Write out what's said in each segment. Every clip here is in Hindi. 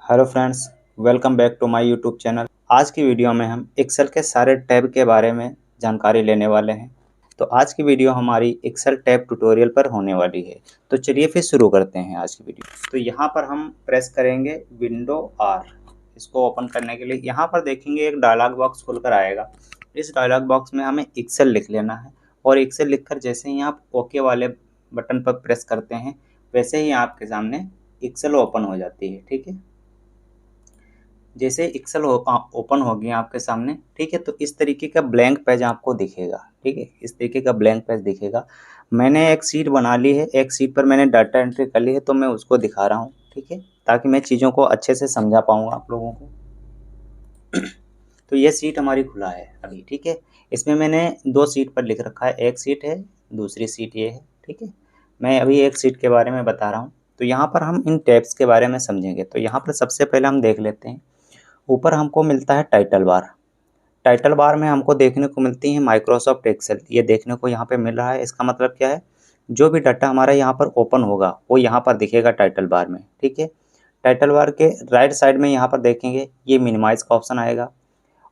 Hello friends, welcome back to my YouTube channel. आज की वीडियो में हम एक्सेल के सारे टैब के बारे में जानकारी लेने वाले हैं। तो आज की वीडियो हमारी एक्सेल टैब ट्यूटोरियल पर होने वाली है। तो चलिए फिर शुरू करते हैं आज की वीडियो। तो यहाँ पर हम प्रेस करेंगे विंडो आर। इसको ओपन करने के लिए यहाँ पर देखेंगे एक डायलॉग बॉक्स खुलकर आएगा। इस डायलॉग बॉक्स में हमें एक्सेल लिख लेना है और एक्सेल लिखकर जैसे ही आप ओके वाले बटन पर प्रेस करते हैं वैसे ही आपके सामने एक्सेल ओपन हो जाती है। ठीक है, जैसे एक्सेल ओपन हो गया आपके सामने, ठीक है, तो इस तरीके का ब्लैंक पेज आपको दिखेगा। ठीक है, इस तरीके का ब्लैंक पेज दिखेगा। मैंने एक शीट बना ली है, एक शीट पर मैंने डाटा एंट्री कर ली है, तो मैं उसको दिखा रहा हूँ। ठीक है, ताकि मैं चीज़ों को अच्छे से समझा पाऊँगा आप लोगों को। तो ये सीट हमारी खुला है अभी। ठीक है, इसमें मैंने दो सीट पर लिख रखा है, एक सीट है, दूसरी सीट ये है। ठीक है, मैं अभी एक सीट के बारे में बता रहा हूँ। तो यहाँ पर हम इन टैब्स के बारे में समझेंगे। तो यहाँ पर सबसे पहले हम देख लेते हैं, ऊपर हमको मिलता है टाइटल बार। टाइटल बार में हमको देखने को मिलती है माइक्रोसॉफ्ट एक्सेल, ये देखने को यहाँ पे मिल रहा है। इसका मतलब क्या है, जो भी डाटा हमारा यहाँ पर ओपन होगा वो यहाँ पर दिखेगा टाइटल बार में। ठीक है, टाइटल बार के राइट साइड में यहाँ पर देखेंगे ये मिनिमाइज का ऑप्शन आएगा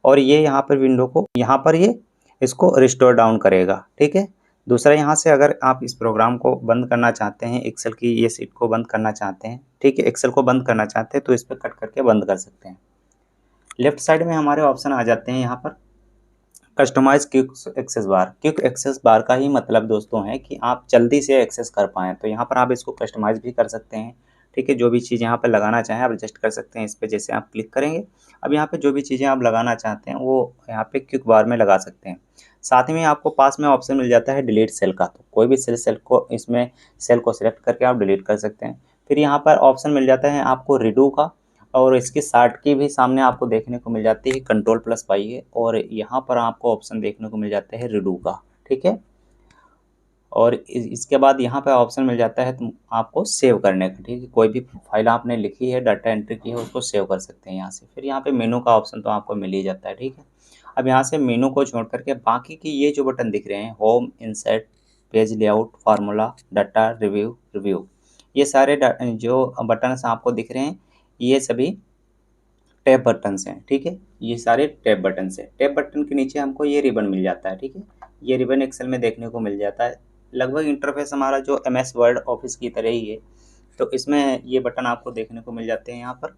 और ये यहाँ पर विंडो को यहाँ पर ये इसको रिस्टोर डाउन करेगा। ठीक है, दूसरा यहाँ से अगर आप इस प्रोग्राम को बंद करना चाहते हैं, एक्सेल की ये सीट को बंद करना चाहते हैं, ठीक है, एक्सेल को बंद करना चाहते हैं, तो इस पर कट करके बंद कर सकते हैं। लेफ्ट साइड में हमारे ऑप्शन आ जाते हैं यहाँ पर कस्टमाइज क्विक एक्सेस बार। क्विक एक्सेस बार का ही मतलब दोस्तों है कि आप जल्दी से एक्सेस कर पाएँ। तो यहाँ पर आप इसको कस्टमाइज भी कर सकते हैं। ठीक है, जो भी चीज़ यहाँ पर लगाना चाहें आप एडजस्ट कर सकते हैं। इस पर जैसे आप क्लिक करेंगे, अब यहाँ पे जो भी चीज़ें आप लगाना चाहते हैं वो यहाँ पे क्विक बार में लगा सकते हैं। साथ में आपको पास में ऑप्शन मिल जाता है डिलीट सेल का, तो कोई भी सेल को इसमें सेल को सिलेक्ट करके आप डिलीट कर सकते हैं। फिर यहाँ पर ऑप्शन मिल जाता है आपको रिडू का, और इसकी शार्ट की भी सामने आपको देखने को मिल जाती है, Ctrl+Y है, और यहाँ पर आपको ऑप्शन देखने को मिल जाता है रिडू का। ठीक है, और इसके बाद यहाँ पे ऑप्शन मिल जाता है तुम आपको सेव करने का। ठीक है, कोई भी फाइल आपने लिखी है, डाटा एंट्री की है, उसको सेव कर सकते हैं यहाँ से। फिर यहाँ पे मेनू का ऑप्शन तो आपको मिल ही जाता है। ठीक है, अब यहाँ से मेनू को छोड़ करके बाकी की ये जो बटन दिख रहे हैं, home, insert, page layout, formula, data, review, ये सारे जो बटन आपको दिख रहे हैं ये सभी टैब बटन्स हैं। ठीक है, ये सारे टैब बटन्स हैं। टैब बटन के नीचे हमको ये रिबन मिल जाता है। ठीक है, ये रिबन एक्सेल में देखने को मिल जाता है। लगभग इंटरफेस हमारा जो MS वर्ड ऑफिस की तरह ही है। तो इसमें ये बटन आपको देखने को मिल जाते हैं यहाँ पर।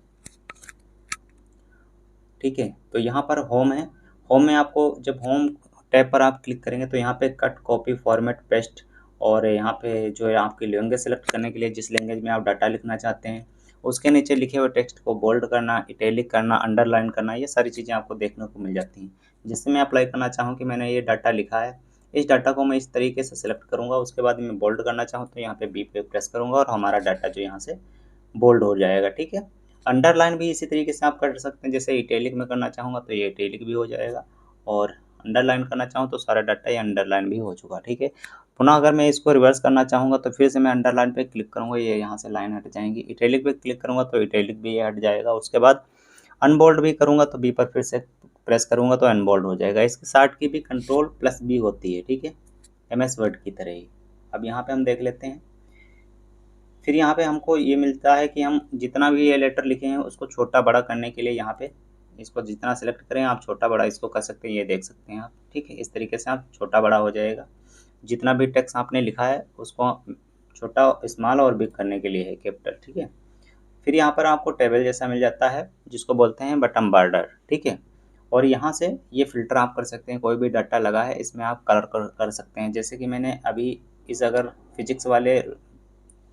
ठीक है, तो यहाँ पर होम है। होम में आपको जब होम टैब पर आप क्लिक करेंगे तो यहाँ पे कट, कॉपी, फॉर्मेट, पेस्ट, और यहाँ पे जो है आपकी लैंग्वेज सेलेक्ट करने के लिए जिस लैंग्वेज में आप डाटा लिखना चाहते हैं उसके नीचे लिखे हुए टेक्स्ट को बोल्ड करना, इटैलिक करना, अंडरलाइन करना, ये सारी चीज़ें आपको देखने को मिल जाती हैं। जिससे मैं अप्लाई करना चाहूँ कि मैंने ये डाटा लिखा है, इस डाटा को मैं इस तरीके से सिलेक्ट करूँगा, उसके बाद मैं बोल्ड करना चाहूँ तो यहाँ पे बी पे प्रेस करूँगा और हमारा डाटा जो यहाँ से बोल्ड हो जाएगा। ठीक है, अंडरलाइन भी इसी तरीके से आप कर सकते हैं। जैसे इटैलिक में करना चाहूँगा तो ये इटैलिक भी हो जाएगा, और अंडरलाइन करना चाहूँ तो सारा डाटा ये अंडरलाइन भी हो चुका। ठीक है, पुनः अगर मैं इसको रिवर्स करना चाहूँगा तो फिर से मैं अंडरलाइन पे क्लिक करूँगा, ये यहाँ से लाइन हट जाएंगी। इटैलिक पे क्लिक करूँगा तो इटैलिक भी ये हट जाएगा। उसके बाद अनबोल्ड भी करूँगा तो बी पर फिर से प्रेस करूँगा तो अनबोल्ड हो जाएगा। इसके साथ की भी Ctrl+B होती है। ठीक है, MS वर्ड की तरह ही। अब यहाँ पे हम देख लेते हैं। फिर यहाँ पे हमको ये मिलता है कि हम जितना भी ये लेटर लिखे हैं उसको छोटा बड़ा करने के लिए यहाँ पे इसको जितना सेलेक्ट करें आप छोटा बड़ा इसको कर सकते हैं, ये देख सकते हैं आप। ठीक है, इस तरीके से आप छोटा बड़ा हो जाएगा। जितना भी टेक्स्ट आपने लिखा है उसको छोटा, स्मॉल और बिग करने के लिए है कैपिटल। ठीक है, फिर यहाँ पर आपको टेबल जैसा मिल जाता है जिसको बोलते हैं बटन बॉर्डर। ठीक है, और यहाँ से ये फिल्टर आप कर सकते हैं। कोई भी डाटा लगा है इसमें आप कलर कर सकते हैं। जैसे कि मैंने अभी इस अगर फिजिक्स वाले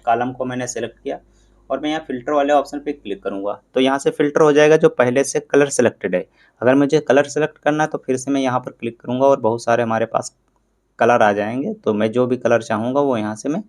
कॉलम को मैंने सेलेक्ट किया और मैं यहाँ फ़िल्टर वाले ऑप्शन पे क्लिक करूँगा तो यहाँ से फ़िल्टर हो जाएगा जो पहले से कलर सेलेक्टेड है। अगर मुझे कलर सेलेक्ट करना है तो फिर से मैं यहाँ पर क्लिक करूँगा और बहुत सारे हमारे पास कलर आ जाएंगे। तो मैं जो भी कलर चाहूँगा वो यहाँ से मैं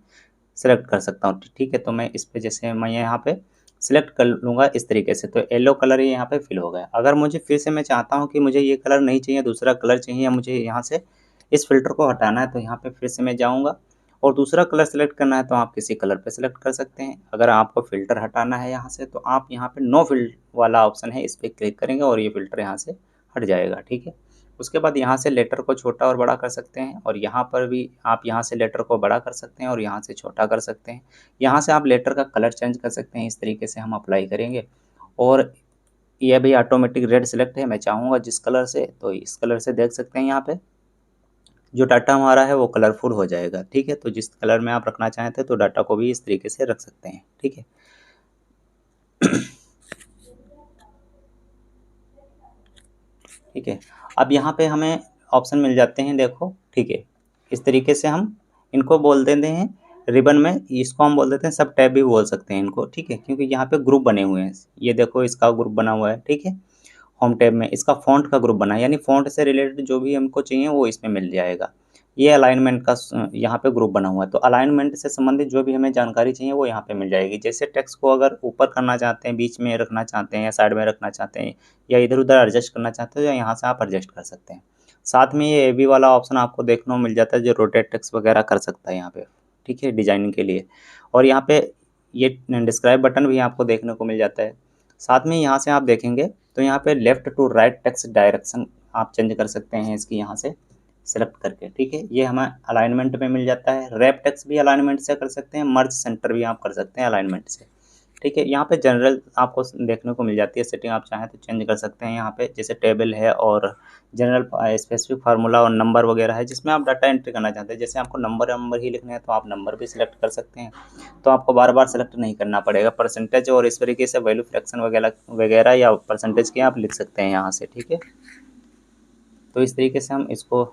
सेलेक्ट कर सकता हूँ। ठीक है, तो मैं इस पर जैसे मैं यहाँ पे सिलेक्ट कर लूँगा इस तरीके से, तो येलो कलर ये यहाँ पे फिल हो गया। अगर मुझे फिर से मैं चाहता हूँ कि मुझे ये कलर नहीं चाहिए, दूसरा कलर चाहिए, या मुझे यहाँ से इस फिल्टर को हटाना है तो यहाँ पे फिर से मैं जाऊँगा और दूसरा कलर सेलेक्ट करना है तो आप किसी कलर पे सेलेक्ट कर सकते हैं। अगर आपको फ़िल्टर हटाना है यहाँ से तो आप यहाँ पे नो फिल वाला ऑप्शन है, इस पर क्लिक करेंगे और ये फ़िल्टर यहाँ से हट जाएगा। ठीक है, उसके बाद यहाँ से लेटर को छोटा और बड़ा कर सकते हैं, और यहाँ पर भी आप यहाँ से लेटर को बड़ा कर सकते हैं और यहाँ से छोटा कर सकते हैं। यहाँ से आप लेटर का कलर चेंज कर सकते हैं। इस तरीके से हम अप्लाई करेंगे और ये भी ऑटोमेटिक रेड सिलेक्ट है, मैं चाहूँगा जिस कलर से, तो इस कलर से देख सकते हैं यहाँ पे जो डाटा हमारा है वो कलरफुल हो जाएगा। ठीक है, तो जिस कलर में आप रखना चाहते हैं तो डाटा को भी इस तरीके से रख सकते हैं। ठीक है, ठीक है। अब यहाँ पे हमें ऑप्शन मिल जाते हैं, देखो। ठीक है, इस तरीके से हम इनको बोल देते हैं रिबन में, इसको हम बोल देते हैं सब टैब भी बोल सकते हैं इनको। ठीक है, क्योंकि यहाँ पे ग्रुप बने हुए हैं, ये देखो इसका ग्रुप बना हुआ है। ठीक है, होम टैब में इसका फ़ॉन्ट का ग्रुप बना है, यानी फ़ॉन्ट से रिलेटेड जो भी हमको चाहिए वो इसमें मिल जाएगा। ये अलाइनमेंट का यहाँ पे ग्रुप बना हुआ है, तो अलाइनमेंट से संबंधित जो भी हमें जानकारी चाहिए वो यहाँ पे मिल जाएगी। जैसे टेक्स्ट को अगर ऊपर करना चाहते हैं, बीच में रखना चाहते हैं या साइड में रखना चाहते हैं या इधर-उधर एडजस्ट करना चाहते हो, या यहाँ से आप एडजस्ट कर सकते हैं। साथ में ये एबी वाला ऑप्शन आपको देखने को मिल जाता है जो रोटेट टेक्स्ट वगैरह कर सकता है यहाँ पे। ठीक है, डिज़ाइनिंग के लिए। और यहाँ पे ये डिस्क्राइब बटन भी आपको देखने को मिल जाता है। साथ में यहाँ से आप देखेंगे तो यहाँ पे left to right text direction आप चेंज कर सकते हैं इसकी यहाँ से सेलेक्ट करके। ठीक है, ये हमें अलाइनमेंट में मिल जाता है। रैप टेक्स्ट भी अलाइनमेंट से कर सकते हैं, मर्ज सेंटर भी आप कर सकते हैं अलाइनमेंट से। ठीक है, यहाँ पे जनरल आपको देखने को मिल जाती है सेटिंग, आप चाहें तो चेंज कर सकते हैं यहाँ पे, जैसे टेबल है और जनरल स्पेसिफिक फार्मूला और नंबर वगैरह है जिसमें आप डाटा एंट्री करना चाहते हैं। जैसे आपको नंबर ही लिखने हैं तो आप नंबर भी सिलेक्ट कर सकते हैं, तो आपको बार बार सेलेक्ट नहीं करना पड़ेगा। परसेंटेज और इस तरीके से वैल्यू फ्रैक्शन वगैरह वगैरह या परसेंटेज के आप लिख सकते हैं यहाँ से। ठीक है, तो इस तरीके से हम इसको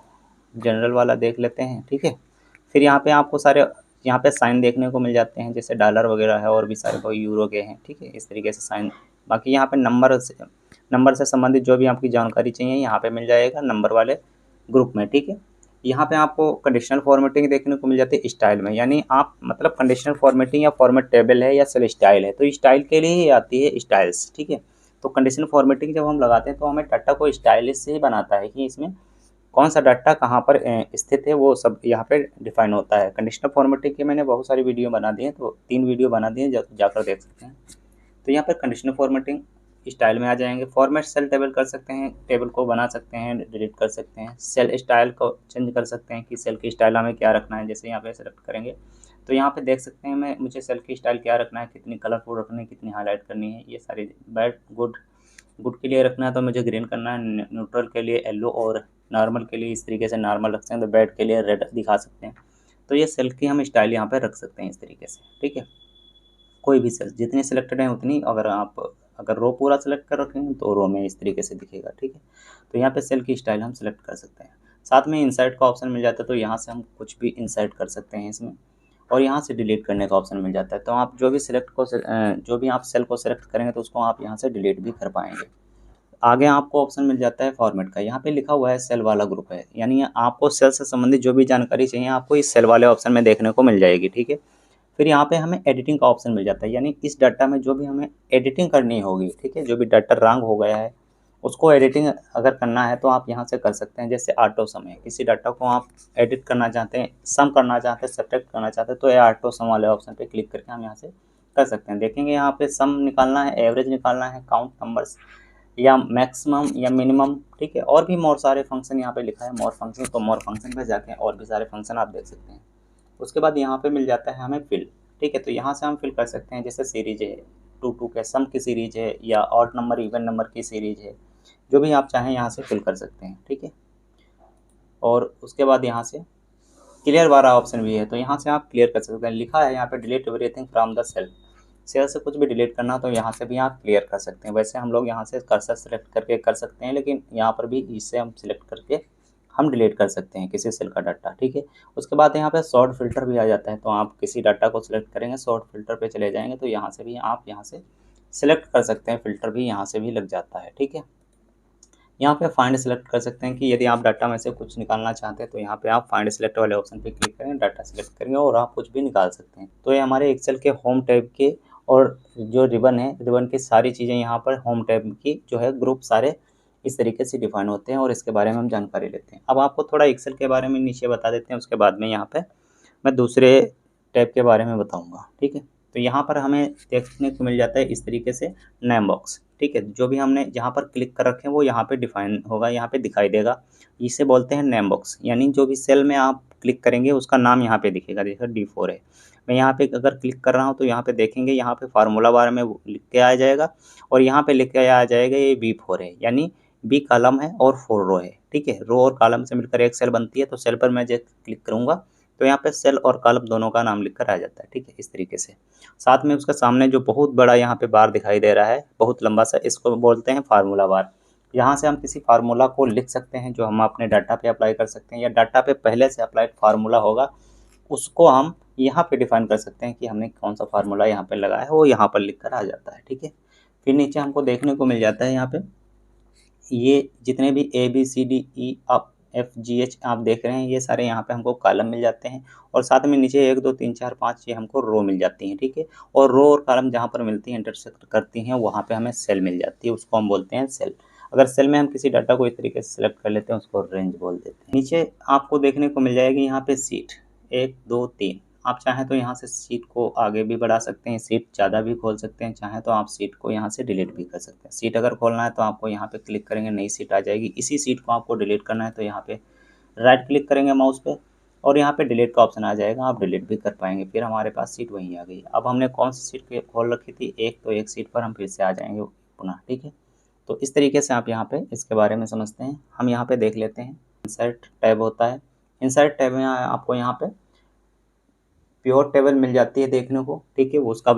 जनरल वाला देख लेते हैं। ठीक है, फिर यहाँ पे आपको सारे यहाँ पे साइन देखने को मिल जाते हैं, जैसे डॉलर वगैरह है और भी सारे कोई यूरो के हैं। ठीक है, इस तरीके से साइन। बाकी यहाँ पे नंबर से संबंधित जो भी आपकी जानकारी चाहिए यहाँ पे मिल जाएगा नंबर वाले ग्रुप में। ठीक है, यहाँ पे आपको कंडीशनल फॉर्मेटिंग देखने को मिल जाती है स्टाइल में, यानी आप मतलब कंडीशनल फॉर्मेटिंग या फॉर्मेट टेबल है या सेल स्टाइल है, तो स्टाइल के लिए ही आती है स्टाइल्स। ठीक है, तो कंडीशनल फॉर्मेटिंग जब हम लगाते हैं तो हमें डाटा को स्टाइलिश से ही बनाता है कि इसमें कौन सा डाटा कहाँ पर स्थित है, वो सब यहाँ पे डिफाइन होता है। कंडीशनल फॉर्मेटिंग की मैंने बहुत सारी वीडियो बना दी है, तो 3 वीडियो बना दी है, जाकर देख सकते हैं। तो यहाँ पर कंडीशनल फॉर्मेटिंग स्टाइल में आ जाएंगे। फॉर्मेट सेल टेबल कर सकते हैं, टेबल को बना सकते हैं, डिलीट कर सकते हैं। सेल स्टाइल को चेंज कर सकते हैं कि सेल की स्टाइल हमें क्या रखना है। जैसे यहाँ पे सेलेक्ट करेंगे तो यहाँ पे देख सकते हैं मुझे सेल की स्टाइल क्या रखना है, कितनी कलरफुल रखनी है, कितनी हाईलाइट करनी है, ये सारी। बैड गुड के लिए रखना है तो मुझे ग्रीन करना है, न्यूट्रल के लिए येलो, और नॉर्मल के लिए इस तरीके से नॉर्मल रख सकते हैं, तो बैड के लिए रेड दिखा सकते हैं। तो ये सेल की हम स्टाइल यहाँ पे रख सकते हैं इस तरीके से। ठीक है, कोई भी सेल जितनी सिलेक्टेड है उतनी, अगर रो पूरा सेलेक्ट कर रखें तो रो में इस तरीके से दिखेगा। ठीक है, तो यहाँ पे सेल की स्टाइल हम सेलेक्ट कर सकते हैं। साथ में इंसर्ट का ऑप्शन मिल जाता है, तो यहाँ से हम कुछ भी इंसर्ट कर सकते हैं इसमें, और यहाँ से डिलीट करने का ऑप्शन मिल जाता है। तो आप जो भी आप सेल को सेलेक्ट करेंगे तो उसको आप यहाँ से डिलीट भी कर पाएंगे। आगे आपको ऑप्शन मिल जाता है फॉर्मेट का, यहाँ पे लिखा हुआ है सेल वाला ग्रुप है, यानी आपको सेल से संबंधित जो भी जानकारी चाहिए आपको इस सेल वाले ऑप्शन में देखने को मिल जाएगी। ठीक है, फिर यहाँ पे हमें एडिटिंग का ऑप्शन मिल जाता है, यानी इस डाटा में जो भी हमें एडिटिंग करनी होगी। ठीक है, जो भी डाटा रंग हो गया है उसको एडिटिंग अगर करना है तो आप यहाँ से कर सकते हैं। जैसे ऑटो सम है, किसी डाटा को आप एडिट करना चाहते हैं, सम करना चाहते हैं, सब्ट्रैक्ट करना चाहते हैं, तो ये ऑटो सम वाले ऑप्शन पे क्लिक करके हम यहाँ से कर सकते हैं। देखेंगे यहाँ पे सम निकालना है, एवरेज निकालना है, काउंट नंबर्स या मैक्सिमम या मिनिमम। ठीक है, और भी मोर सारे फंक्शन यहाँ पे लिखा है, मोर फंक्शन, तो मोर फंक्शन पे जाके और भी सारे फंक्शन आप देख सकते हैं। उसके बाद यहाँ पे मिल जाता है हमें फिल। ठीक है, तो यहाँ से हम फिल कर सकते हैं, जैसे सीरीज है, टू के सम की सीरीज है या ऑड नंबर इवन नंबर की सीरीज है, जो भी आप चाहें यहाँ से फिल कर सकते हैं। ठीक है, और उसके बाद यहाँ से क्लियर वाला ऑप्शन भी है, तो यहाँ से आप क्लियर कर सकते हैं। लिखा है यहाँ पे delete everything from the cell, cell से कुछ भी डिलीट करना तो यहाँ से भी आप क्लियर कर सकते हैं। वैसे हम लोग यहाँ से कर्सर सेलेक्ट करके कर सकते हैं, लेकिन यहाँ पर भी इससे हम सिलेक्ट करके हम डिलीट कर सकते हैं किसी सेल का डाटा। ठीक है, उसके बाद यहाँ पे शॉर्ट फिल्टर भी आ जाता है, तो आप किसी डाटा को सिलेक्ट करेंगे, शॉर्ट फिल्टर पे चले जाएंगे तो यहाँ से भी आप यहाँ से सिलेक्ट कर सकते हैं, फिल्टर भी यहाँ से भी लग जाता है। ठीक है, यहाँ पे फाइंड सेलेक्ट कर सकते हैं कि यदि आप डाटा में से कुछ निकालना चाहते हैं तो यहाँ पे आप फाइंड सेलेक्ट वाले ऑप्शन पे क्लिक करेंगे, डाटा सेलेक्ट करेंगे और आप कुछ भी निकाल सकते हैं। तो ये हमारे एक्सेल के होम टैब के, और जो रिबन है, रिबन की सारी चीज़ें यहाँ पर होम टैब की जो है ग्रुप सारे इस तरीके से डिफाइन होते हैं, और इसके बारे में हम जानकारी लेते हैं। अब आपको थोड़ा एक्सेल के बारे में नीचे बता देते हैं, उसके बाद में यहाँ पर मैं दूसरे टैब के बारे में बताऊँगा। ठीक है, तो यहाँ पर हमें देखने को मिल जाता है इस तरीके से नेम बॉक्स। ठीक है, जो भी हमने जहाँ पर क्लिक कर रखे हैं वो यहाँ पे डिफाइन होगा, यहाँ पे दिखाई देगा। इसे बोलते हैं नेम बॉक्स, यानी जो भी सेल में आप क्लिक करेंगे उसका नाम यहाँ पे दिखेगा। देखो D4 है, मैं यहाँ पे अगर क्लिक कर रहा हूँ तो यहाँ पे देखेंगे, यहाँ पे फार्मूला बार में लिख के आ जाएगा और यहाँ पे लिख के आ जाएगा ये B4 है, यानी B कॉलम है और 4 रो है। ठीक है, रो और कॉलम से मिलकर एक सेल बनती है। तो सेल पर मैं जब क्लिक करूँगा तो यहाँ पे सेल और कॉलम दोनों का नाम लिख कर आ जाता है। ठीक है, इस तरीके से। साथ में उसके सामने जो बहुत बड़ा यहाँ पे बार दिखाई दे रहा है, बहुत लंबा सा, इसको बोलते हैं फार्मूला बार। यहाँ से हम किसी फार्मूला को लिख सकते हैं जो हम अपने डाटा पे अप्लाई कर सकते हैं, या डाटा पे पहले से अप्लाइड फार्मूला होगा उसको हम यहाँ पे डिफाइन कर सकते हैं कि हमने कौन सा फार्मूला यहाँ पे लगाया है, वो यहाँ पर लिख कर आ जाता है। ठीक है, फिर नीचे हमको देखने को मिल जाता है यहाँ पे ये जितने भी ABCDE आप FGH आप देख रहे हैं, ये सारे यहाँ पे हमको कॉलम मिल जाते हैं और साथ में नीचे 1 2 3 4 5 ये हमको रो मिल जाती हैं। ठीक है, और रो और कॉलम जहाँ पर मिलती हैं, इंटरसेक्ट करती हैं, वहाँ पे हमें सेल मिल जाती है, उसको हम बोलते हैं सेल। अगर सेल में हम किसी डाटा को इस तरीके से सिलेक्ट कर लेते हैं, उसको रेंज बोल देते हैं। नीचे आपको देखने को मिल जाएगी यहाँ पे सीट 1 2 3। आप चाहें तो यहाँ से सीट को आगे भी बढ़ा सकते हैं, सीट ज़्यादा भी खोल सकते हैं, चाहें तो आप सीट को यहाँ से डिलीट भी कर सकते हैं। सीट अगर खोलना है तो आपको यहाँ पे क्लिक करेंगे, नई सीट आ जाएगी। इसी सीट को आपको डिलीट करना है तो यहाँ पे राइट क्लिक करेंगे माउस पे और यहाँ पे डिलीट का ऑप्शन आ जाएगा, आप डिलीट भी कर पाएंगे। फिर हमारे पास सीट वहीं आ गई। अब हमने कौन सी सीट खोल रखी थी, एक, तो एक सीट पर हम फिर से आ जाएंगे पुनः। ठीक है, तो इस तरीके से आप यहाँ पे इसके बारे में समझते हैं। हम यहाँ पे देख लेते हैं, इंसर्ट टैब होता है। इंसर्ट टैब में आपको यहाँ पे प्योर टेबल मिल जाती है देखने को। ठीक है, उसके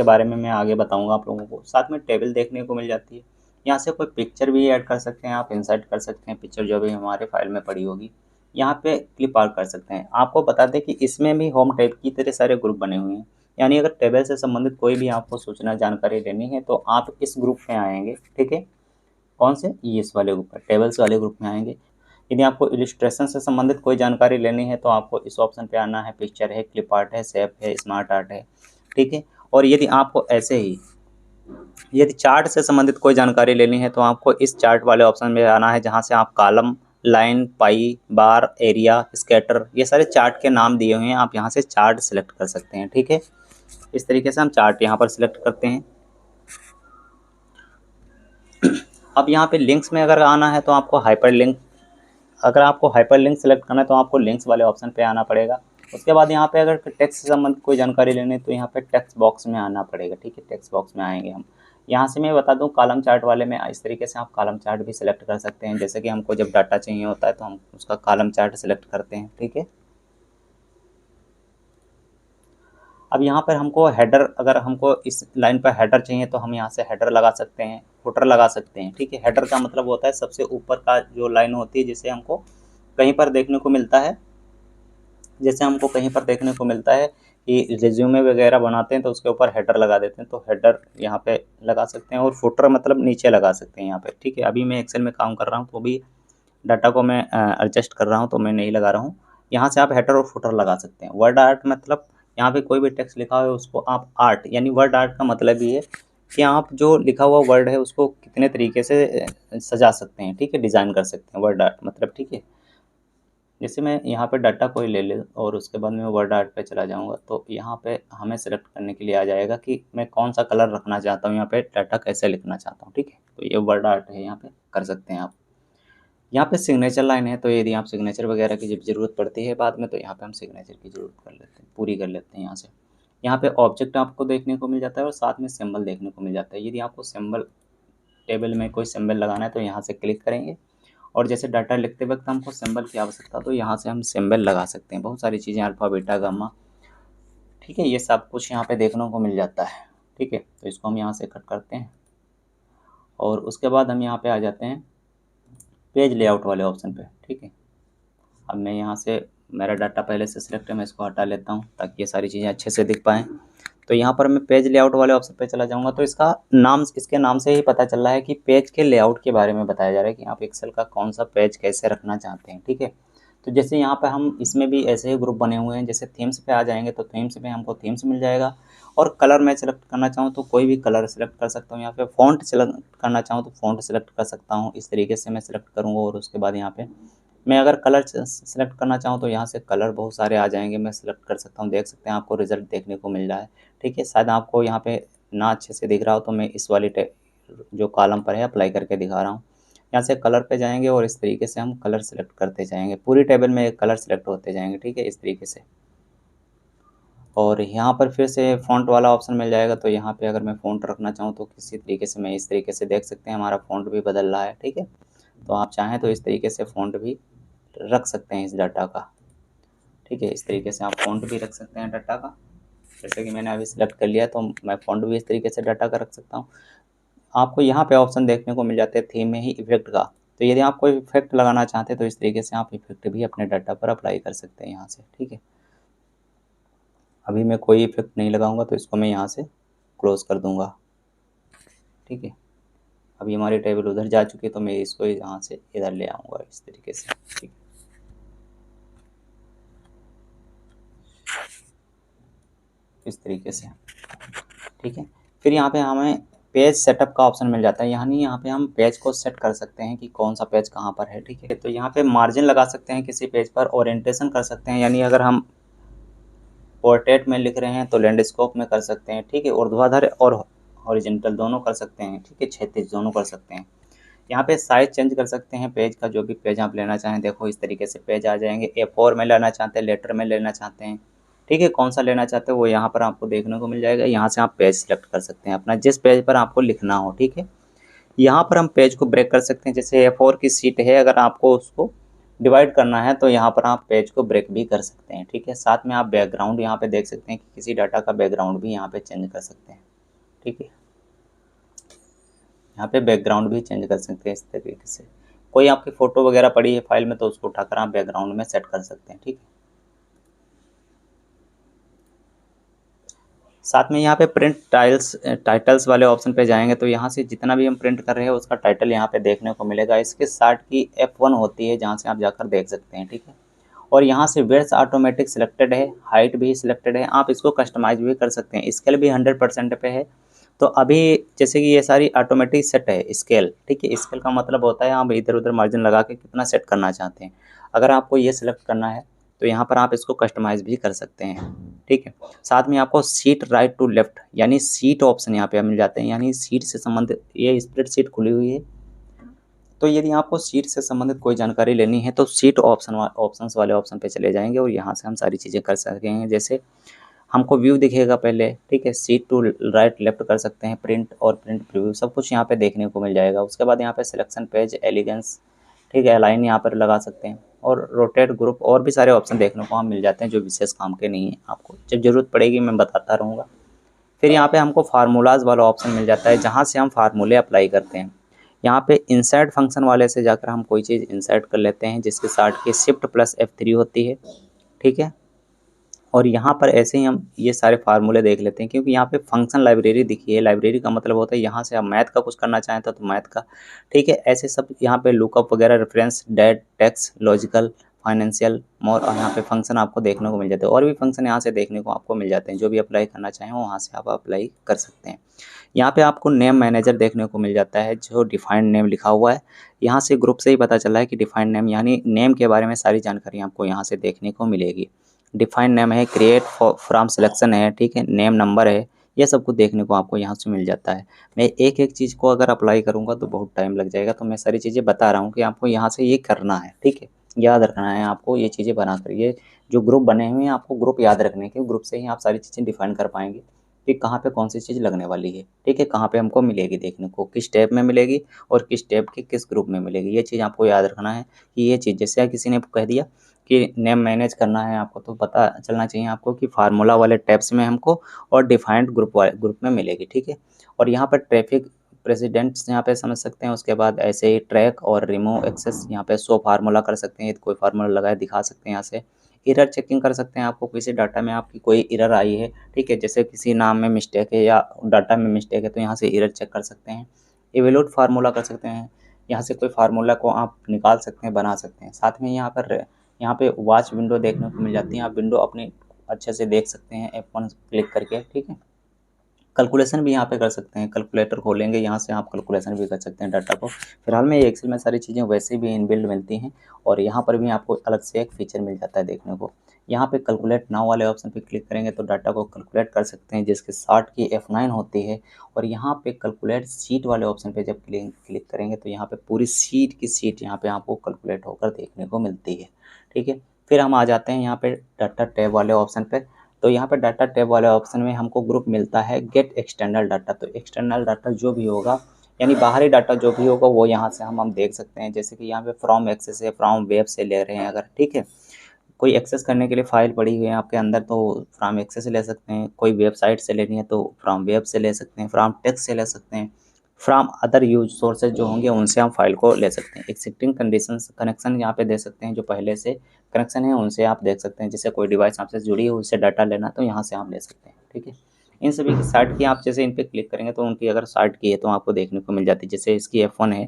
बारे में मैं आगे बताऊंगा आप लोगों को। साथ में टेबल देखने को मिल जाती है। यहाँ से कोई पिक्चर भी ऐड कर सकते हैं, आप इंसर्ट कर सकते हैं पिक्चर जो भी हमारे फाइल में पड़ी होगी। यहाँ पे क्लिप आउट कर सकते हैं। आपको बता दें कि इसमें भी होम टैब की तरह सारे ग्रुप बने हुए हैं, यानी अगर टेबल से संबंधित कोई भी आपको सूचना जानकारी लेनी है तो आप इस ग्रुप में आएंगे। ठीक है, कौन से, इस वाले ग्रुप पर, टेबल्स वाले ग्रुप में आएंगे। यदि आपको इलिस्ट्रेशन से संबंधित कोई जानकारी लेनी है तो आपको इस ऑप्शन पे आना है। पिक्चर है, क्लिप आर्ट है, शेप है, स्मार्ट आर्ट है। ठीक है, और यदि आपको ऐसे ही यदि चार्ट से संबंधित कोई जानकारी लेनी है तो आपको इस चार्ट वाले ऑप्शन में आना है, जहाँ से आप कॉलम, लाइन, पाई, बार, एरिया, स्कैटर, ये सारे चार्ट के नाम दिए हुए हैं। आप यहाँ से चार्ट सेलेक्ट कर सकते हैं। ठीक है, इस तरीके से हम चार्ट यहाँ पर सिलेक्ट करते हैं। अब यहाँ पे लिंक्स में अगर आना है तो आपको हाइपरलिंक, अगर आपको हाइपरलिंक सेलेक्ट करना है तो आपको लिंक्स वाले ऑप्शन पे आना पड़ेगा। उसके बाद यहाँ पे अगर टेक्स्ट से संबंधित कोई जानकारी लेनी है तो यहाँ पे टेक्स्ट बॉक्स में आना पड़ेगा। ठीक है, टेक्स्ट बॉक्स में आएंगे हम। यहाँ से मैं बता दूँ, कॉलम चार्ट वाले में इस तरीके से आप कॉलम चार्ट भी सिलेक्ट कर सकते हैं। जैसे कि हमको जब डाटा चाहिए होता है तो हम उसका कॉलम चार्ट सिलेक्ट करते हैं। ठीक है, अब यहाँ पर हमको हेडर, अगर हमको इस लाइन पर हेडर चाहिए तो हम यहाँ से हेडर लगा सकते हैं, फुटर लगा सकते हैं। ठीक है, हेडर का मतलब होता है सबसे ऊपर का जो लाइन होती है, जिसे हमको कहीं पर देखने को मिलता है, जैसे हमको कहीं पर देखने को मिलता है कि रिज्यूमे वगैरह बनाते हैं तो उसके ऊपर हेडर लगा देते हैं, तो हेडर यहाँ पे लगा सकते हैं। और फुटर मतलब नीचे लगा सकते हैं यहाँ पे। ठीक है, अभी मैं एक्सेल में काम कर रहा हूँ तो अभी डाटा को मैं एडजस्ट कर रहा हूँ तो मैं नहीं लगा रहा हूँ। यहाँ से आप हेडर और फुटर लगा सकते हैं। वर्ड आर्ट मतलब यहाँ पे कोई भी टेक्स्ट लिखा हुआ है उसको आप आर्ट, यानी वर्ड आर्ट का मतलब ये है कि आप जो लिखा हुआ वर्ड है उसको कितने तरीके से सजा सकते हैं। ठीक है, डिज़ाइन कर सकते हैं, वर्ड आर्ट मतलब। ठीक है, जैसे मैं यहाँ पे डाटा कोई ले ले और उसके बाद मैं वर्ड आर्ट पे चला जाऊँगा तो यहाँ पे हमें सेलेक्ट करने के लिए आ जाएगा कि मैं कौन सा कलर रखना चाहता हूँ, यहाँ पे डाटा कैसे लिखना चाहता हूँ। ठीक है, तो ये वर्ड आर्ट है, यहाँ पे कर सकते हैं आप। यहाँ पे सिग्नेचर लाइन है, तो यदि आप सिग्नेचर वगैरह की जब ज़रूरत पड़ती है बाद में तो यहाँ पे हम सिग्नेचर की ज़रूरत कर लेते हैं, पूरी कर लेते हैं यहाँ से। यहाँ पे ऑब्जेक्ट आपको देखने को मिल जाता है और साथ में सिंबल देखने को मिल जाता है। यदि आपको सिंबल, टेबल में कोई सिंबल लगाना है तो यहाँ से क्लिक करेंगे और जैसे डाटा लिखते वक्त हमको सिंबल की आवश्यकता तो यहाँ से हम सिंबल लगा सकते हैं। बहुत सारी चीज़ें, अल्फ़ा, बीटा, गामा, ठीक है, ये सब कुछ यहाँ पे देखने को मिल जाता है। ठीक है, तो इसको हम यहाँ से कट करते हैं और उसके बाद हम यहाँ पे आ जाते हैं पेज लेआउट वाले ऑप्शन पे। ठीक है, अब मैं यहाँ से, मेरा डाटा पहले से सिलेक्ट है, मैं इसको हटा लेता हूँ ताकि ये सारी चीज़ें अच्छे से दिख पाएँ। तो यहाँ पर मैं पेज लेआउट वाले ऑप्शन पे चला जाऊँगा तो इसका नाम, इसके नाम से ही पता चल रहा है कि पेज के लेआउट के बारे में बताया जा रहा है कि आप एक्सेल का कौन सा पेज कैसे रखना चाहते हैं। ठीक है, तो जैसे यहाँ पे हम इसमें भी ऐसे ही ग्रुप बने हुए हैं। जैसे थीम्स पे आ जाएंगे तो थीम्स पे हमको थीम्स मिल जाएगा और कलर मैं सेलेक्ट करना चाहूँ तो कोई भी कलर सेलेक्ट कर सकता हूँ। यहाँ पे फ़ॉन्ट सेलेक्ट करना चाहूँ तो फ़ॉन्ट सेलेक्ट कर सकता हूँ। इस तरीके से मैं सेलेक्ट करूँगा और उसके बाद यहाँ पे मैं अगर कलर सेलेक्ट करना चाहूँ तो यहाँ से कलर बहुत सारे आ जाएंगे, मैं सेलेक्ट कर सकता हूँ। देख सकते हैं, आपको रिजल्ट देखने को मिल रहा है। ठीक है, शायद आपको यहाँ पे ना अच्छे से दिख रहा हो तो मैं इस वाली जो कॉलम पर है अप्लाई करके दिखा रहा हूँ। यहाँ से कलर पे जाएंगे और इस तरीके से हम कलर सेलेक्ट करते जाएंगे, पूरी टेबल में एक कलर सेलेक्ट होते जाएंगे। ठीक है, इस तरीके से। और यहाँ पर फिर से फ़ॉन्ट वाला ऑप्शन मिल जाएगा, तो यहाँ पे अगर मैं फ़ॉन्ट रखना चाहूँ तो किसी तरीके से मैं इस तरीके से देख सकते हैं हमारा फ़ॉन्ट भी बदल रहा है, ठीक है। तो आप चाहें तो इस तरीके से फ़ॉन्ट भी रख सकते हैं इस डाटा का, ठीक है। इस तरीके से आप फ़ॉन्ट भी रख सकते हैं डाटा का, जैसे कि मैंने अभी सिलेक्ट कर लिया तो मैं फ़ॉन्ट भी इस तरीके से डाटा का रख सकता हूँ। आपको यहाँ पे ऑप्शन देखने को मिल जाते हैं थीम में ही इफ़ेक्ट का, तो यदि आप कोई इफ़ेक्ट लगाना चाहते हैं तो इस तरीके से आप इफ़ेक्ट भी अपने डाटा पर अप्लाई कर सकते हैं यहाँ से, ठीक है। अभी मैं कोई इफ़ेक्ट नहीं लगाऊंगा तो इसको मैं यहाँ से क्लोज़ कर दूंगा, ठीक है। अभी हमारी टेबल उधर जा चुकी है तो मैं इसको यहाँ से इधर ले आऊँगा इस तरीके से, ठीक है। इस तरीके से, ठीक है। फिर यहाँ पे हमें पेज सेटअप का ऑप्शन मिल जाता है, यानी यहाँ पे हम पेज को सेट कर सकते हैं कि कौन सा पेज कहाँ पर है, ठीक है। तो यहाँ पे मार्जिन लगा सकते हैं किसी पेज पर, ओरिएंटेशन कर सकते हैं, यानी अगर हम पोर्ट्रेट में लिख रहे हैं तो लैंडस्केप में कर सकते हैं, ठीक है। ऊर्ध्वाधर और हॉरिजॉन्टल दोनों कर सकते हैं, ठीक है। क्षैतिज दोनों कर सकते हैं। यहाँ पे साइज़ चेंज कर सकते हैं पेज का, जो भी पेज आप लेना चाहें। देखो इस तरीके से पेज आ जाएंगे, A4 में लेना चाहते हैं, लेटर में लेना चाहते हैं, ठीक है। कौन सा लेना चाहते हैं वो यहाँ पर आपको देखने को मिल जाएगा। यहाँ से आप पेज सेलेक्ट कर सकते हैं अपना, जिस पेज पर आपको लिखना हो, ठीक है। यहाँ पर हम पेज को ब्रेक कर सकते हैं, जैसे A4 की शीट है, अगर आपको उसको डिवाइड करना है तो यहाँ पर आप पेज को ब्रेक भी कर सकते हैं, ठीक है। साथ में आप बैकग्राउंड यहाँ पे देख सकते हैं कि किसी डाटा का बैकग्राउंड भी यहाँ पे चेंज कर सकते हैं, ठीक है। यहाँ पे बैकग्राउंड भी चेंज कर सकते हैं इस तरीके से। कोई आपकी फ़ोटो वगैरह पड़ी है फाइल में तो उसको उठाकर आप बैकग्राउंड में सेट कर सकते हैं, ठीक है। साथ में यहाँ पे प्रिंट टाइटल्स वाले ऑप्शन पे जाएंगे तो यहाँ से जितना भी हम प्रिंट कर रहे हैं उसका टाइटल यहाँ पे देखने को मिलेगा। इसके साथ की F1 होती है जहाँ से आप जाकर देख सकते हैं, ठीक है। और यहाँ से विड्थ ऑटोमेटिक सिलेक्टेड है, हाइट भी सिलेक्टेड है, आप इसको कस्टमाइज भी कर सकते हैं। स्केल भी 100% पे है। तो अभी जैसे कि ये सारी ऑटोमेटिक सेट है स्केल, ठीक है। स्केल का मतलब होता है आप इधर उधर मार्जिन लगा के कितना सेट करना चाहते हैं। अगर आपको ये सिलेक्ट करना है तो यहाँ पर आप इसको कस्टमाइज़ भी कर सकते हैं, ठीक है। साथ में आपको सीट राइट टू लेफ्ट यानी सीट ऑप्शन यहाँ पे मिल जाते हैं, यानी सीट से संबंधित ये स्प्रेडशीट खुली हुई है। तो यदि आपको सीट से संबंधित कोई जानकारी लेनी है तो सीट ऑप्शंस वाले ऑप्शन पे चले जाएंगे और यहाँ से हम सारी चीज़ें कर सकेंगे। जैसे हमको व्यू दिखेगा पहले, ठीक है। सीट टू राइट लेफ्ट कर सकते हैं, प्रिंट और प्रिंट प्रीव्यू सब कुछ यहाँ पे देखने को मिल जाएगा। उसके बाद यहाँ पे सिलेक्शन पेज एलिगेंस, ठीक है, अलाइन यहाँ पर लगा सकते हैं और रोटेट ग्रुप और भी सारे ऑप्शन देखने को हम मिल जाते हैं जो विशेष काम के नहीं है। आपको जब ज़रूरत पड़ेगी मैं बताता रहूँगा। फिर यहाँ पे हमको फार्मूलाज वाला ऑप्शन मिल जाता है जहाँ से हम फार्मूले अप्लाई करते हैं। यहाँ पे इंसर्ट फंक्शन वाले से जाकर हम कोई चीज़ इंसर्ट कर लेते हैं जिसके साथ की शिफ्ट प्लस F3 होती है, ठीक है। और यहाँ पर ऐसे ही हम ये सारे फार्मूले देख लेते हैं क्योंकि यहाँ पे फंक्शन लाइब्रेरी दिखी है। लाइब्रेरी का मतलब होता है यहाँ से आप मैथ का कुछ करना चाहें तो मैथ का, ठीक है। ऐसे सब यहाँ पे लुकअप वगैरह, reference, date, text, logical, financial, more और यहाँ पे फंक्शन आपको देखने को मिल जाते हैं। और भी फंक्शन यहाँ से देखने को आपको मिल जाते हैं, जो भी अप्लाई करना चाहें वहाँ से आप अप्लाई कर सकते हैं। यहाँ पे आपको नेम मैनेजर देखने को मिल जाता है जो डिफाइंड नेम लिखा हुआ है। यहाँ से ग्रुप से ही पता चला है कि डिफाइंड नेम यानी नेम के बारे में सारी जानकारी आपको यहाँ से देखने को मिलेगी। डिफाइंड नेम है, क्रिएट फ्रॉम सिलेक्शन है, ठीक है, नेम नंबर है, ये सब कुछ देखने को आपको यहाँ से मिल जाता है। मैं एक एक चीज़ को अगर अप्लाई करूँगा तो बहुत टाइम लग जाएगा, तो मैं सारी चीज़ें बता रहा हूँ कि आपको यहाँ से ये करना है, ठीक है। याद रखना है आपको ये चीज़ें बना कर, ये जो ग्रुप बने हुए हैं आपको ग्रुप याद रखने के, ग्रुप से ही आप सारी चीज़ें डिफाइन कर पाएंगे कि कहाँ पे कौन सी चीज़ लगने वाली है, ठीक है। कहाँ पे हमको मिलेगी देखने को, किस टैब में मिलेगी और किस टैब के किस ग्रुप में मिलेगी, ये चीज़ आपको याद रखना है कि ये चीज़ जैसे किसी ने कह दिया कि नेम मैनेज करना है आपको तो पता चलना चाहिए आपको कि फार्मूला वाले टैब्स में हमको और डिफाइंड ग्रुप में मिलेगी, ठीक है। और यहाँ पर ट्रैफिक प्रेसिडेंट्स यहाँ पे समझ सकते हैं। उसके बाद ऐसे ही ट्रैक और रिमूव एक्सेस यहाँ पे शो फार्मूला कर सकते हैं, कोई फार्मूला लगाए दिखा सकते हैं। यहाँ से एरर चेकिंग कर सकते हैं, आपको किसी डाटा में आपकी कोई एरर आई है, ठीक है, जैसे किसी नाम में मिस्टेक है या डाटा में मिस्टेक है तो यहाँ से एरर चेक कर सकते हैं। इवेलुएट फार्मूला कर सकते हैं, यहाँ से कोई फार्मूला को आप निकाल सकते हैं, बना सकते हैं। साथ में यहाँ पे वॉच विंडो देखने को मिल जाती है, आप विंडो अपनी अच्छे से देख सकते हैं F1 क्लिक करके, ठीक है। कैलकुलेशन भी यहाँ पे कर सकते हैं, कैलकुलेटर खोलेंगे यहाँ से आप कैलकुलेशन भी कर सकते हैं डाटा को। फिलहाल में ये एक्सेल में सारी चीज़ें वैसे भी इनबिल्ट मिलती हैं और यहाँ पर भी आपको अलग से एक फीचर मिल जाता है देखने को। यहाँ पे कैलकुलेट नाउ वाले ऑप्शन पे क्लिक करेंगे तो डाटा को कैलकुलेट कर सकते हैं जिसके साथ की F9 होती है। और यहाँ पे कैलकुलेट सीट वाले ऑप्शन पे जब क्लिक करेंगे तो यहाँ पे पूरी सीट की सीट यहाँ पे आपको कैलकुलेट होकर देखने को मिलती है, ठीक है। फिर हम आ जाते हैं यहाँ पे डाटा टैब वाले ऑप्शन पे। तो यहाँ पे डाटा टैब वाले ऑप्शन में हमको ग्रुप मिलता है गेट एक्सटर्नल डाटा। तो एक्सटर्नल डाटा जो भी होगा, यानी बाहरी डाटा जो भी होगा वो यहाँ से हम देख सकते हैं। जैसे कि यहाँ पे फ्रॉम एक्सेस है, फ्रॉम वेब से ले रहे हैं अगर, ठीक है, कोई एक्सेस करने के लिए फाइल पड़ी हुई है आपके अंदर तो फ्रॉम एक्सेस से ले सकते हैं, कोई वेबसाइट से लेनी है तो फ्रॉम वेब से ले सकते हैं, फ्रॉम टेक्स्ट से ले सकते हैं, फ्रॉम अदर यूज सोर्सेज जो होंगे उनसे हम फाइल को ले सकते हैं। एक्सिस्टिंग कंडीशंस कनेक्शन यहाँ पे दे सकते हैं, जो पहले से कनेक्शन है उनसे आप देख सकते हैं। जैसे कोई डिवाइस आपसे जुड़ी है उससे डाटा लेना तो यहाँ से आप ले सकते हैं, ठीक है। इन सभी की साइट की आप जैसे इन पर क्लिक करेंगे तो उनकी अगर साइट की है तो आपको देखने को मिल जाती है। जैसे इसकी F1 है,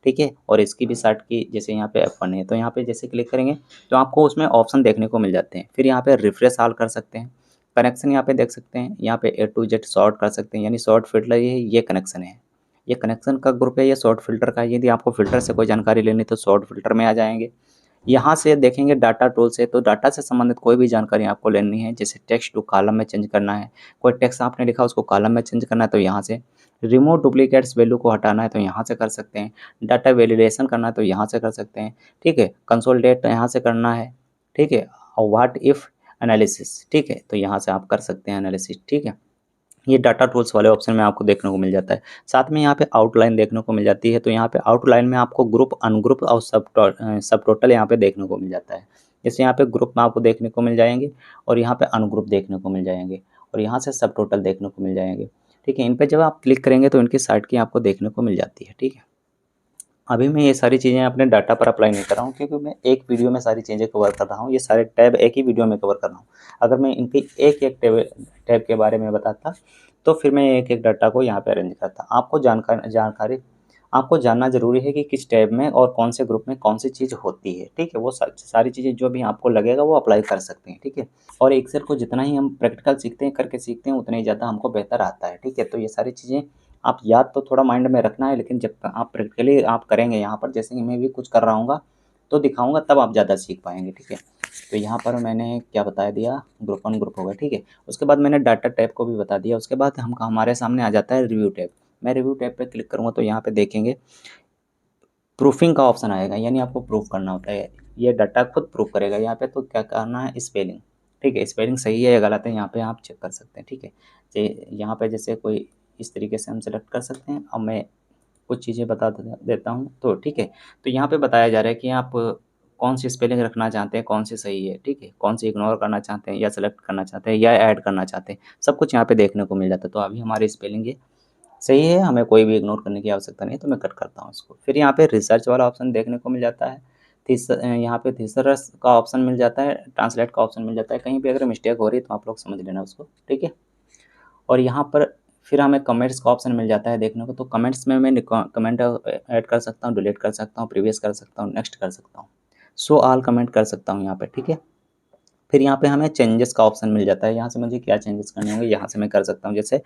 ठीक है, और इसकी भी साइट की जैसे यहाँ पे F1 है, तो यहाँ पे जैसे क्लिक करेंगे तो आपको उसमें ऑप्शन देखने को मिल जाते हैं। फिर यहाँ पे रिफ्रेश ऑल कर सकते हैं, कनेक्शन यहाँ पे देख सकते हैं, यहाँ पे A to Z सॉर्ट कर सकते हैं, यानी सॉर्ट फिल्टर ये कनेक्शन है, ये कनेक्शन का ग्रुप है, ये सॉर्ट फिल्टर का है। यदि आपको फिल्टर से कोई जानकारी लेनी तो सॉर्ट फिल्टर में आ जाएंगे। यहाँ से देखेंगे डाटा टूल से, तो डाटा से संबंधित कोई भी जानकारी आपको लेनी है, जैसे टेक्स्ट टू कॉलम में चेंज करना है, कोई टेक्स्ट आपने लिखा उसको कॉलम में चेंज करना है तो यहाँ से, रिमूव डुप्लीकेट्स वैल्यू को हटाना है तो यहाँ से कर सकते हैं, डाटा वैलिडेशन करना है तो यहाँ से कर सकते हैं, ठीक है, कंसोलिडेट यहाँ से करना है, ठीक है, और व्हाट इफ़ एनालिसिस, ठीक है, तो यहाँ से आप कर सकते हैं एनालिसिस, ठीक है। ये डाटा टूल्स वाले ऑप्शन में आपको देखने को मिल जाता है। साथ में यहाँ पे आउटलाइन देखने को मिल जाती है, तो यहाँ पे आउटलाइन में आपको ग्रुप, अनग्रुप और सब टोटल यहाँ पे देखने को मिल जाता है। जैसे यहाँ पे ग्रुप में आपको देखने को मिल जाएंगे और यहाँ पे अनग्रुप देखने को मिल जाएंगे और यहाँ से सब टोटल देखने को मिल जाएंगे, ठीक है। इन पर जब आप क्लिक करेंगे तो इनकी साइट की आपको देखने को मिल जाती है, ठीक है। अभी मैं ये सारी चीज़ें अपने डाटा पर अप्लाई नहीं कर रहा हूँ क्योंकि मैं एक वीडियो में सारी चीज़ें कवर कर रहा हूँ, ये सारे टैब एक ही वीडियो में कवर कर रहा हूँ। अगर मैं इनकी एक एक टैब के बारे में बताता तो फिर मैं एक एक डाटा को यहाँ पे अरेंज करता। आपको जानकारी आपको जानना ज़रूरी है कि किस टैब में और कौन से ग्रुप में कौन सी चीज़ होती है, ठीक है। वो सारी चीज़ें जो भी आपको लगेगा वो अप्लाई कर सकते हैं, ठीक है। और एक्सेल को जितना ही हम प्रैक्टिकल सीखते हैं, करके सीखते हैं, उतना ही ज़्यादा हमको बेहतर आता है, ठीक है। तो ये सारी चीज़ें आप याद तो थोड़ा माइंड में रखना है, लेकिन जब आप प्रैक्टिकली आप करेंगे यहाँ पर, जैसे कि मैं भी कुछ कर रहा हूँ तो दिखाऊंगा तब आप ज़्यादा सीख पाएंगे, ठीक है। तो यहाँ पर मैंने क्या बता दिया, ग्रुप 1 ग्रुप होगा, ठीक है। उसके बाद मैंने डाटा टैब को भी बता दिया। उसके बाद हमारे सामने आ जाता है रिव्यू टैब। मैं रिव्यू टैब पे क्लिक करूँगा तो यहाँ पे देखेंगे प्रूफिंग का ऑप्शन आएगा, यानी आपको प्रूफ करना होता है, ये डाटा खुद प्रूफ करेगा। यहाँ पे तो क्या करना है, स्पेलिंग, ठीक है, स्पेलिंग सही है या गलत है यहाँ पे आप चेक कर सकते हैं, ठीक है। यहाँ पे जैसे कोई इस तरीके से हम सेलेक्ट कर सकते हैं। अब मैं कुछ चीज़ें बता देता हूँ तो, ठीक है। तो यहाँ पे बताया जा रहा है कि आप कौन सी स्पेलिंग रखना चाहते हैं, कौन सी सही है, ठीक है, कौन सी इग्नोर करना चाहते हैं या सेलेक्ट करना चाहते हैं या ऐड करना चाहते हैं, सब कुछ यहाँ पे देखने को मिल जाता है। तो अभी हमारी स्पेलिंग ये सही है, हमें कोई भी इग्नोर करने की आवश्यकता नहीं है, तो मैं कट करता हूँ इसको। फिर यहाँ पे रिसर्च वाला ऑप्शन देखने को मिल जाता है। यहाँ पे थीसरस का ऑप्शन मिल जाता है, ट्रांसलेट का ऑप्शन मिल जाता है। कहीं पे अगर मिस्टेक हो रही है तो आप लोग समझ लेना उसको, ठीक है। और यहाँ पर फिर हमें कमेंट्स का ऑप्शन मिल जाता है देखने को। तो कमेंट्स में मैं कमेंट ऐड कर सकता हूँ, डिलीट कर सकता हूँ, प्रीवियस कर सकता हूँ, नेक्स्ट कर सकता हूँ, शो ऑल कमेंट कर सकता हूँ यहाँ पे, ठीक है। फिर यहाँ पे हमें चेंजेस का ऑप्शन मिल जाता है। यहाँ से मुझे क्या चेंजेस करने होंगे यहाँ से मैं कर सकता हूँ। जैसे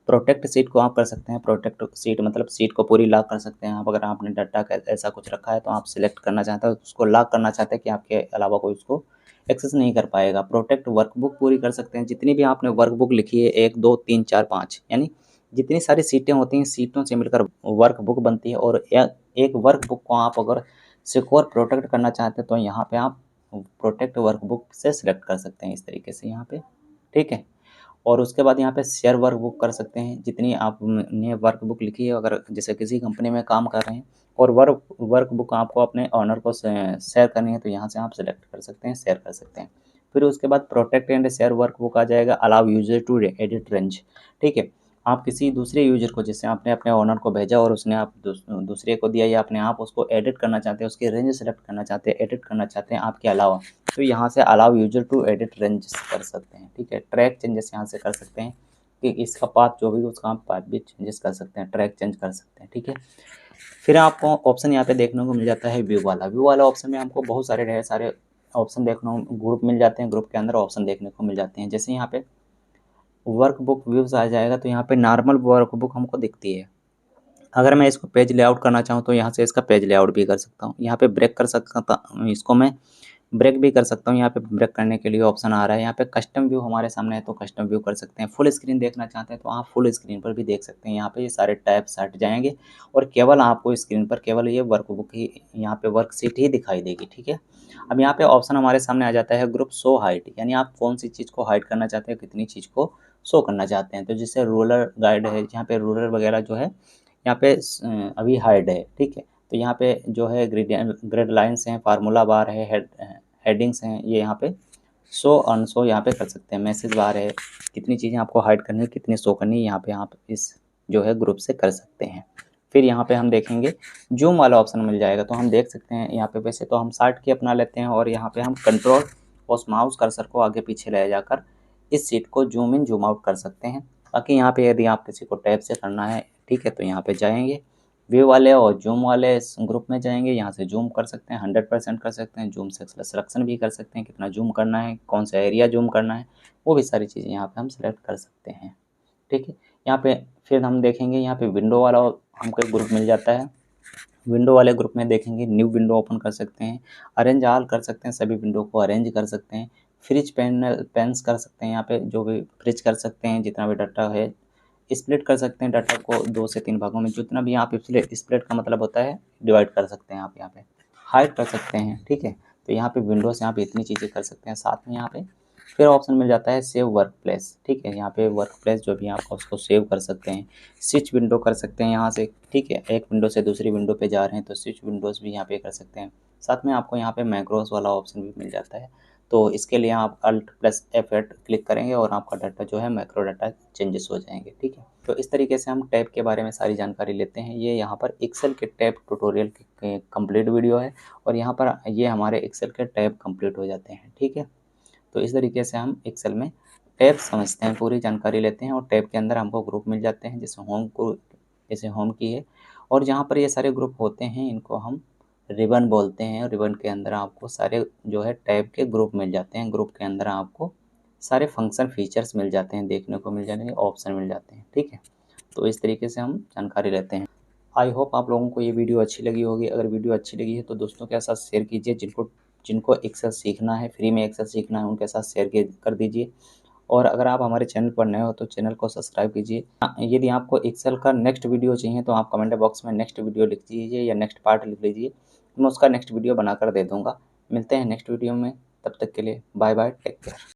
प्रोटेक्ट सीट को आप कर सकते हैं। प्रोटेक्ट सीट मतलब सीट को पूरी लॉक कर सकते हैं आप। अगर आपने डाटा का ऐसा कुछ रखा है तो आप सिलेक्ट करना चाहते हैं, उसको लॉक करना चाहते हैं कि आपके अलावा कोई उसको एक्सेस नहीं कर पाएगा। प्रोटेक्ट वर्कबुक पूरी कर सकते हैं। जितनी भी आपने वर्कबुक लिखी है 1 2 3 4 5 यानी जितनी सारी सीटें होती हैं, सीटों से मिलकर वर्कबुक बनती है। और एक वर्कबुक को आप अगर सिक्योर प्रोटेक्ट करना चाहते हैं तो यहाँ पे आप प्रोटेक्ट वर्कबुक से सिलेक्ट कर सकते हैं इस तरीके से यहाँ पे, ठीक है। और उसके बाद यहाँ पे शेयर वर्कबुक कर सकते हैं। जितनी आपने वर्कबुक लिखी है, अगर जैसे किसी कंपनी में काम कर रहे हैं और वर्कबुक आपको अपने ऑनर को शेयर करनी है तो यहाँ से आप सेलेक्ट कर सकते हैं, शेयर कर सकते हैं। फिर उसके बाद प्रोटेक्ट एंड शेयर वर्कबुक आ जाएगा, allow user to edit range, ठीक है। आप किसी दूसरे यूजर को, जैसे आपने अपने ओनर को भेजा और उसने आप दूसरे को दिया, या अपने आप उसको एडिट करना चाहते हैं, उसकी रेंज सेलेक्ट करना चाहते हैं, एडिट करना चाहते हैं आपके अलावा, तो यहाँ से allow user to edit range कर सकते हैं, ठीक है। ट्रैक चेंजेस यहाँ से कर सकते हैं कि इसका पाथ जो भी उसका आप पाथ भी चेंजेस कर सकते हैं, ट्रैक चेंज कर सकते हैं, ठीक है। फिर आपको ऑप्शन यहाँ पे देखने को मिल जाता है व्यू वाला। व्यू वाला ऑप्शन में हमको बहुत सारे ढेर सारे ऑप्शन देखने को, ग्रुप मिल जाते हैं, ग्रुप के अंदर ऑप्शन देखने को मिल जाते हैं। जैसे यहाँ पे वर्कबुक व्यूज़ आ जाएगा तो यहाँ पे नॉर्मल वर्कबुक हमको दिखती है। अगर मैं इसको पेज लेआउट करना चाहूँ तो यहाँ से इसका पेज लेआउट भी कर सकता हूँ। यहाँ पे ब्रेक कर सकता हूँ इसको मैं, ब्रेक भी कर सकता हूँ, यहाँ पे ब्रेक करने के लिए ऑप्शन आ रहा है। यहाँ पे कस्टम व्यू हमारे सामने है तो कस्टम व्यू कर सकते हैं। फुल स्क्रीन देखना चाहते हैं तो आप फुल स्क्रीन पर भी देख सकते हैं। यहाँ पे ये सारे टैब्स हट जाएंगे और केवल आपको स्क्रीन पर केवल ये वर्कबुक ही, यहाँ पे वर्कशीट ही दिखाई देगी, ठीक है। अब यहाँ पे ऑप्शन हमारे सामने आ जाता है ग्रुप शो हाइट, यानी आप कौन सी चीज़ को हाइड करना चाहते हैं, कितनी चीज़ को शो करना चाहते हैं। तो जैसे रूलर गाइड है, यहाँ पे रूलर वगैरह जो है यहाँ पे अभी हाइड है, ठीक है। तो यहाँ पे जो है ग्रेड लाइन्स हैं, फार्मूला बार है, हेडिंग्स हैं, ये यहाँ पे शो अनशो यहाँ पे कर सकते हैं। मैसेज बार है, कितनी चीज़ें आपको हाइड करनी है, कितनी शो करनी है, यहाँ पे आप इस जो है ग्रुप से कर सकते हैं। फिर यहाँ पे हम देखेंगे जूम वाला ऑप्शन मिल जाएगा, तो हम देख सकते हैं यहाँ पे वैसे तो हम शार्ट की अपना लेते हैं और यहाँ पे हम कंट्रोल और माउस कर्सर को आगे पीछे ले जाकर इस सीट को जूम इन जूम आउट कर सकते हैं। बाकी यहाँ पे यदि आप किसी को टैब से करना है, ठीक है, तो यहाँ पे जाएंगे व्यू वाले और जूम वाले ग्रुप में जाएंगे, यहाँ से जूम कर सकते हैं, 100% कर सकते हैं, जूम से सिलेक्शन भी कर सकते हैं, कितना जूम करना है, कौन सा एरिया जूम करना है, वो भी सारी चीज़ें यहाँ पे हम सेलेक्ट कर सकते हैं, ठीक है। यहाँ पे फिर हम देखेंगे यहाँ पे विंडो वाला हमको एक ग्रुप मिल जाता है। विंडो वाले ग्रुप में देखेंगे न्यू विंडो ओपन कर सकते हैं, अरेंज ऑल कर सकते हैं, सभी विंडो को अरेंज कर सकते हैं, फ्रिज पेन्स कर सकते हैं, यहाँ पे जो भी फ्रिज कर सकते हैं, जितना भी डाटा है स्प्लिट कर सकते हैं, डाटा को 2 से 3 भागों में, जितना भी आप स्प्लिट का मतलब होता है डिवाइड कर सकते हैं आप यहाँ पे, हाइड कर सकते हैं, ठीक है। तो यहाँ पे विंडो से आप इतनी चीज़ें कर सकते हैं। साथ में यहाँ पे फिर ऑप्शन मिल जाता है सेव वर्क प्लेस, ठीक है। यहाँ पे वर्क प्लेस जो भी आप उसको सेव कर सकते हैं, स्विच विंडो कर सकते हैं यहाँ से, ठीक है। एक विंडो से दूसरी विंडो पे जा रहे हैं तो स्विच विंडोज़ भी यहाँ पे कर सकते हैं। साथ में आपको यहाँ पे मैक्रोस वाला ऑप्शन भी मिल जाता है, तो इसके लिए आप Alt+F8 क्लिक करेंगे और आपका डाटा जो है मैक्रो डाटा चेंजेस हो जाएंगे, ठीक है। तो इस तरीके से हम टैब के बारे में सारी जानकारी लेते हैं। ये यहाँ पर एक्सेल के टैब ट्यूटोरियल के कंप्लीट वीडियो है और यहाँ पर ये हमारे एक्सेल के टैब कंप्लीट हो जाते हैं, ठीक है। तो इस तरीके से हम एक्सेल में टैब समझते हैं, पूरी जानकारी लेते हैं और टैब के अंदर हमको ग्रुप मिल जाते हैं, जैसे होम को, जैसे होम की है और जहाँ पर ये सारे ग्रुप होते हैं इनको हम रिबन बोलते हैं। और रिबन के अंदर आपको सारे जो है टैब के ग्रुप मिल जाते हैं। ग्रुप के अंदर आपको सारे फंक्शन फीचर्स मिल जाते हैं, देखने को मिल जाएंगे, ऑप्शन मिल जाते हैं, ठीक है। तो इस तरीके से हम जानकारी लेते हैं। आई होप आप लोगों को ये वीडियो अच्छी लगी होगी। अगर वीडियो अच्छी लगी है तो दोस्तों के साथ शेयर कीजिए, जिनको जिनको एक्सेल सीखना है, फ्री में एक्सेल सीखना है, उनके साथ शेयर कर दीजिए। और अगर आप हमारे चैनल पर नए हो तो चैनल को सब्सक्राइब कीजिए। यदि आपको एक्सेल का नेक्स्ट वीडियो चाहिए तो आप कमेंट बॉक्स में नेक्स्ट वीडियो लिख दीजिए या नेक्स्ट पार्ट लिख लीजिए, मैं उसका नेक्स्ट वीडियो बनाकर दे दूँगा। मिलते हैं नेक्स्ट वीडियो में, तब तक के लिए बाय बाय, टेक केयर।